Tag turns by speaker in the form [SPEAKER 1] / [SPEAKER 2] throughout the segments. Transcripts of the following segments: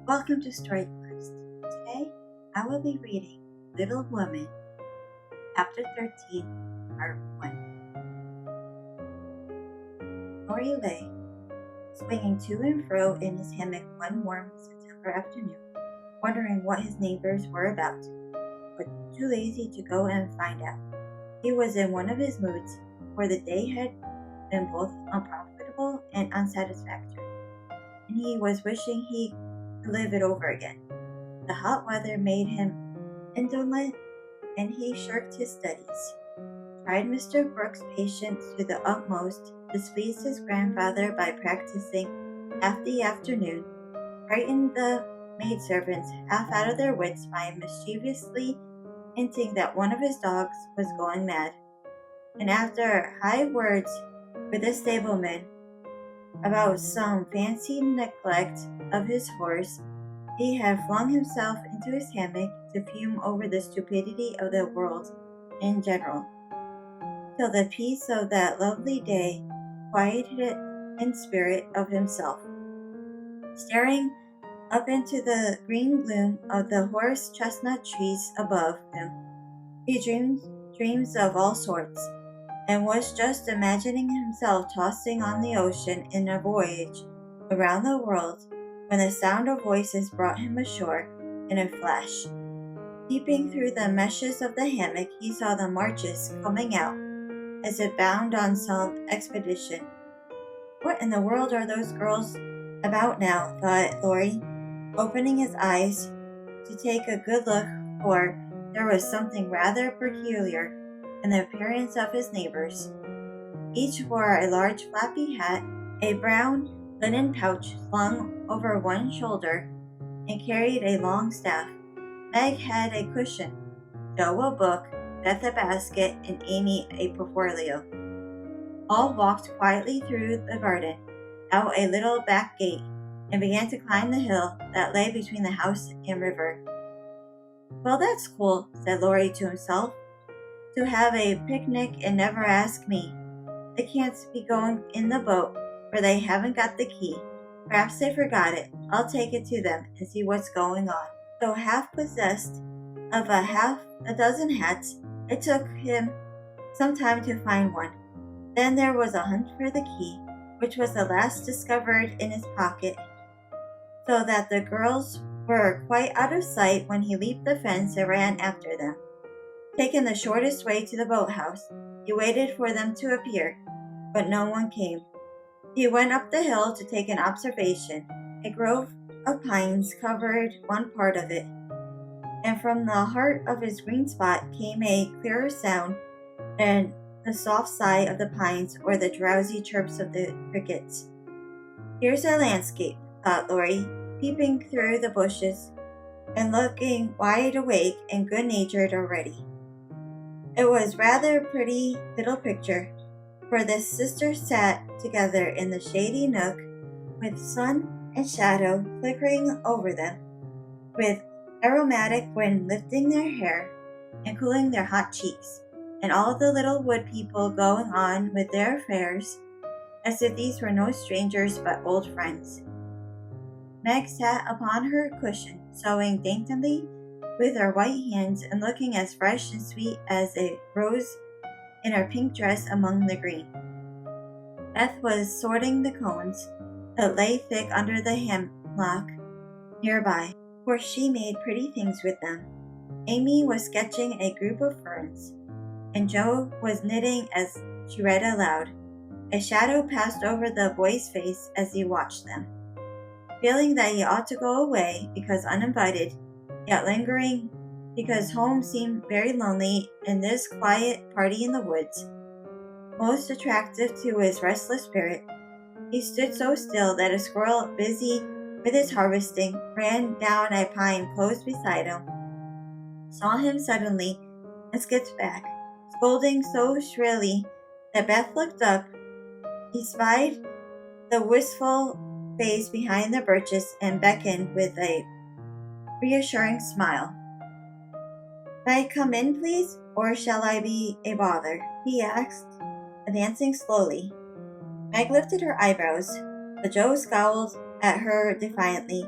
[SPEAKER 1] Welcome to Story Quest. Today, I will be reading Little Woman, Chapter 13, Part 1. Laurie lay, swinging to and fro in his hammock one warm September afternoon, wondering what his neighbors were about, but too lazy to go and find out. He was in one of his moods, for the day had been both unprofitable and unsatisfactory, and he was wishing he could live it over again. The hot weather made him indolent, and he shirked his studies. Tried Mr. Brooks' patience to the utmost, displeased his grandfather by practicing half the afternoon, frightened the maidservants half out of their wits by mischievously hinting that one of his dogs was going mad, and after high words with the stableman about some fancied neglect of his horse, he had flung himself into his hammock to fume over the stupidity of the world in general, till the peace of that lovely day quieted in spirit of himself. Staring up into the green gloom of the horse chestnut trees above him, he dreamed dreams of all sorts, and was just imagining himself tossing on the ocean in a voyage around the world when the sound of voices brought him ashore in a flash. Peeping through the meshes of the hammock, he saw the Marches coming out as if bound on some expedition. What in the world are those girls about now? Thought Laurie, opening his eyes to take a good look, for there was something rather peculiar in the appearance of his neighbors. Each wore a large flappy hat, a brown linen pouch slung over one shoulder, and carried a long staff. Meg had a cushion, Joe a book, Beth a basket, and Amy a portfolio. All walked quietly through the garden, out a little back gate, and began to climb the hill that lay between the house and river. Well, that's cool, said Laurie to himself, to have a picnic and never ask me. They can't be going in the boat, for they haven't got the key. Perhaps they forgot it. I'll take it to them and see what's going on. So half possessed of half a dozen hats, it took him some time to find one. Then there was a hunt for the key, which was the last discovered in his pocket, so that the girls were quite out of sight when he leaped the fence and ran after them. Taking the shortest way to the boathouse, he waited for them to appear, but no one came. He went up the hill to take an observation. A grove of pines covered one part of it, and from the heart of his green spot came a clearer sound than the soft sigh of the pines or the drowsy chirps of the crickets. Here's a landscape, thought Laurie, peeping through the bushes and looking wide awake and good-natured already. It was rather a pretty little picture, for the sisters sat together in the shady nook, with sun and shadow flickering over them, with aromatic wind lifting their hair and cooling their hot cheeks, and all the little wood people going on with their affairs, as if these were no strangers but old friends. Meg sat upon her cushion, sewing daintily with her white hands and looking as fresh and sweet as a rose in her pink dress among the green. Beth was sorting the cones that lay thick under the hemlock nearby, for she made pretty things with them. Amy was sketching a group of ferns, and Joe was knitting as she read aloud. A shadow passed over the boy's face as he watched them. Feeling that he ought to go away because uninvited, yet lingering because home seemed very lonely in this quiet party in the woods, most attractive to his restless spirit, he stood so still that a squirrel busy with his harvesting ran down a pine close beside him, saw him suddenly, and skipped back, scolding so shrilly that Beth looked up. He spied the wistful face behind the birches and beckoned with a reassuring smile. May I come in, please, or shall I be a bother? He asked, advancing slowly. Meg lifted her eyebrows, but Joe scowled at her defiantly,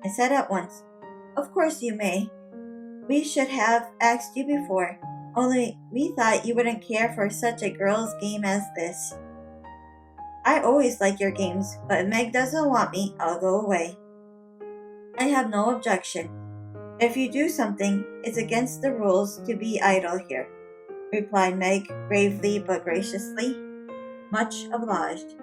[SPEAKER 1] and said at once, "Of course you may. We should have asked you before, only we thought you wouldn't care for such a girl's game as this." "I always like your games, but if Meg doesn't want me, I'll go away." "I have no objection. If you do something, it's against the rules to be idle here," replied Meg, gravely but graciously. "Much obliged.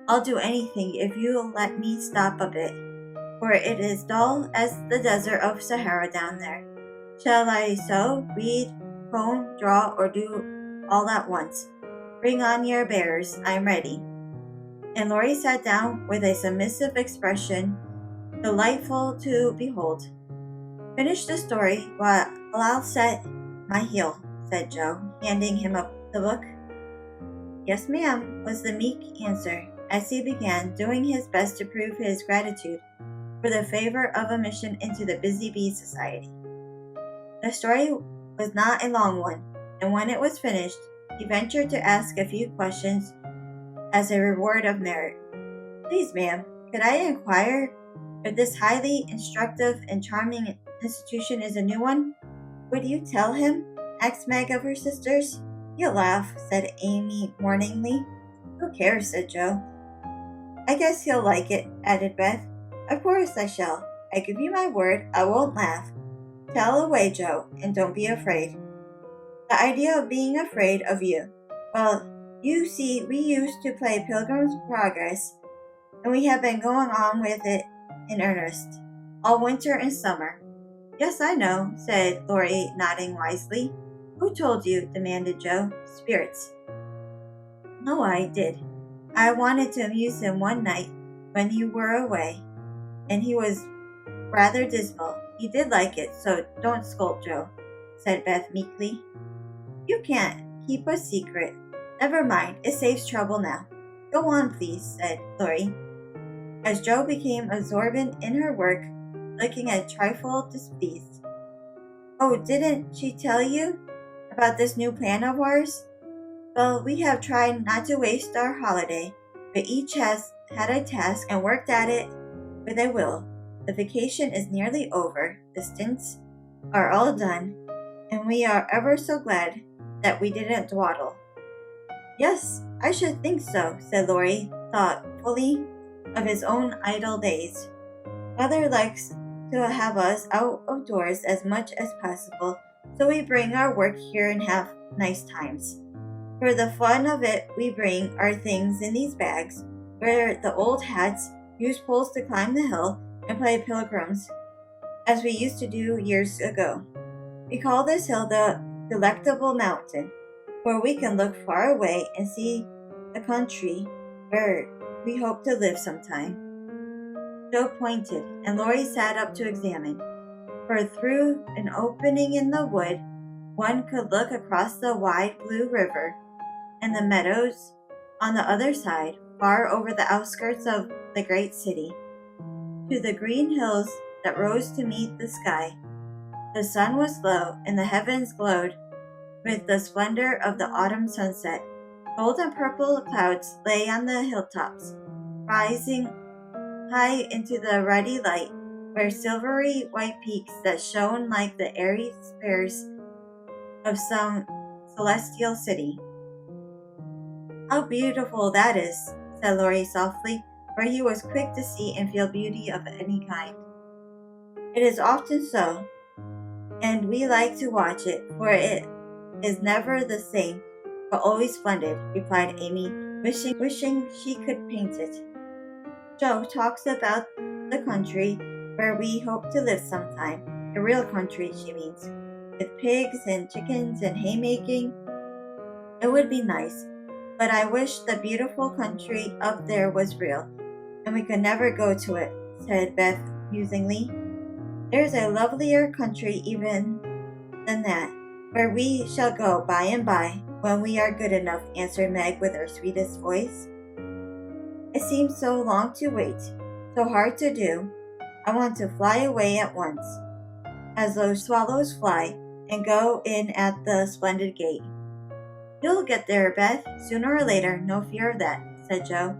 [SPEAKER 1] I'll do anything if you'll let me stop a bit, for it is dull as the desert of Sahara down there. Shall I sew, read, comb, draw, or do all at once? Bring on your bearers, I'm ready." And Laurie sat down with a submissive expression delightful to behold. "Finish the story while I'll set my heel," said Joe, handing him up the book. "Yes, ma'am," was the meek answer, as he began doing his best to prove his gratitude for the favor of admission into the Busy Bee Society. The story was not a long one, and when it was finished, he ventured to ask a few questions as a reward of merit. "Please, ma'am, could I inquire if this highly instructive and charming institution is a new one?" "Would you tell him?" asked Meg of her sisters. "He'll laugh," said Amy warningly. "Who cares?" said Joe. "I guess he'll like it," added Beth. "Of course I shall. I give you my word I won't laugh. Tell away, Joe, and don't be afraid." "The idea of being afraid of you. Well, you see, we used to play Pilgrim's Progress, and we have been going on with it in earnest, all winter and summer." "Yes, I know," said Laurie, nodding wisely. "Who told you?" demanded Joe. "Spirits." "No, I did. I wanted to amuse him one night when you were away, and he was rather dismal. He did like it, so don't scold, Joe," said Beth meekly. "You can't keep a secret. Never mind, it saves trouble now. Go on, please," said Laurie, as Joe became absorbed in her work, looking a trifle displeased. "Oh, didn't she tell you about this new plan of ours? Well, we have tried not to waste our holiday, but each has had a task and worked at it with a will. The vacation is nearly over, the stints are all done, and we are ever so glad that we didn't dawdle." "Yes, I should think so," said Laurie, thoughtfully of his own idle days. "Father likes to have us out of doors as much as possible, so we bring our work here and have nice times. For the fun of it, we bring our things in these bags, wear the old hats, use poles to climb the hill, and play pilgrims, as we used to do years ago. We call this hill the Delectable Mountain, for we can look far away and see the country where we hope to live sometime." Joe pointed, and Laurie sat up to examine, for through an opening in the wood, one could look across the wide blue river and the meadows on the other side, far over the outskirts of the great city, to the green hills that rose to meet the sky. The sun was low, and the heavens glowed with the splendor of the autumn sunset. Gold and purple clouds lay on the hilltops, rising high into the ruddy light, where silvery white peaks that shone like the airy spires of some celestial city. "How beautiful that is," said Laurie softly, for he was quick to see and feel beauty of any kind. "It is often so, and we like to watch it, for it is never the same, but always splendid," replied Amy, wishing she could paint it. "Joe talks about the country where we hope to live sometime, the real country, she means, with pigs and chickens and haymaking. It would be nice, but I wish the beautiful country up there was real, and we could never go to it," said Beth musingly. "There's a lovelier country even than that, where we shall go by and by, when we are good enough," answered Meg with her sweetest voice. "It seems so long to wait, so hard to do. I want to fly away at once, as those swallows fly, and go in at the splendid gate." "You'll get there, Beth, sooner or later, no fear of that," said Joe.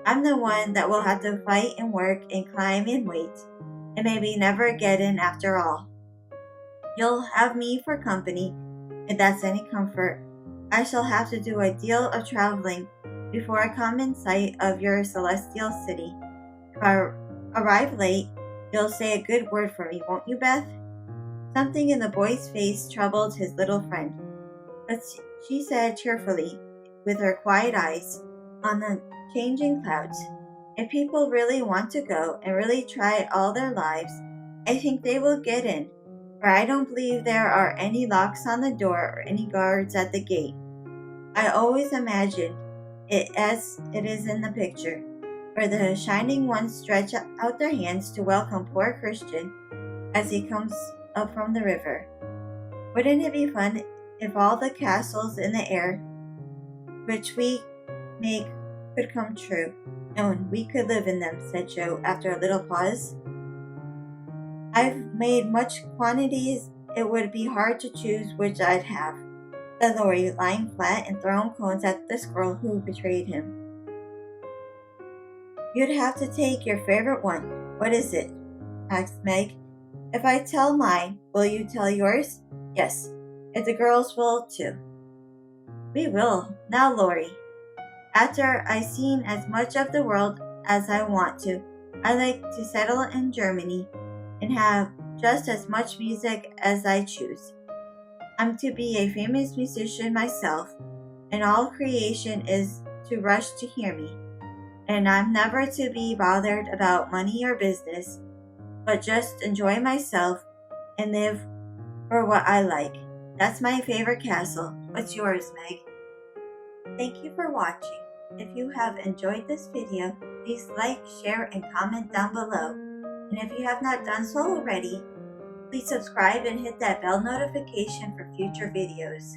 [SPEAKER 1] "I'm the one that will have to fight and work and climb and wait. and maybe never get in after all. You'll have me for company, if that's any comfort. I shall have to do a deal of traveling before I come in sight of your celestial city. If I arrive late, you'll say a good word for me, won't you, Beth? Something in the boy's face troubled his little friend, but she said cheerfully, with her quiet eyes on the changing clouds, if people really want to go and really try all their lives, I think they will get in, for I don't believe there are any locks on the door or any guards at the gate. I always imagined it as it is in the picture, where the shining ones stretch out their hands to welcome poor Christian as he comes up from the river. Wouldn't it be fun if all the castles in the air which we make could come true, and we could live in them, said Joe after a little pause. I've made much quantities, it would be hard to choose which I'd have, said Laurie, lying flat and throwing cones at the squirrel who betrayed him. You'd have to take your favorite one. What is it? Asked Meg. If I tell mine, will you tell yours? Yes, if the girls will too. We will. Now, Laurie. After I've seen as much of the world as I want to, I like to settle in Germany and have just as much music as I choose. I'm to be a famous musician myself, and all creation is to rush to hear me. And I'm never to be bothered about money or business, but just enjoy myself and live for what I like. That's my favorite castle. What's yours, Meg? Thank you for watching. If you have enjoyed this video, please like, share, and comment down below. And if you have not done so already, please subscribe and hit that bell notification for future videos.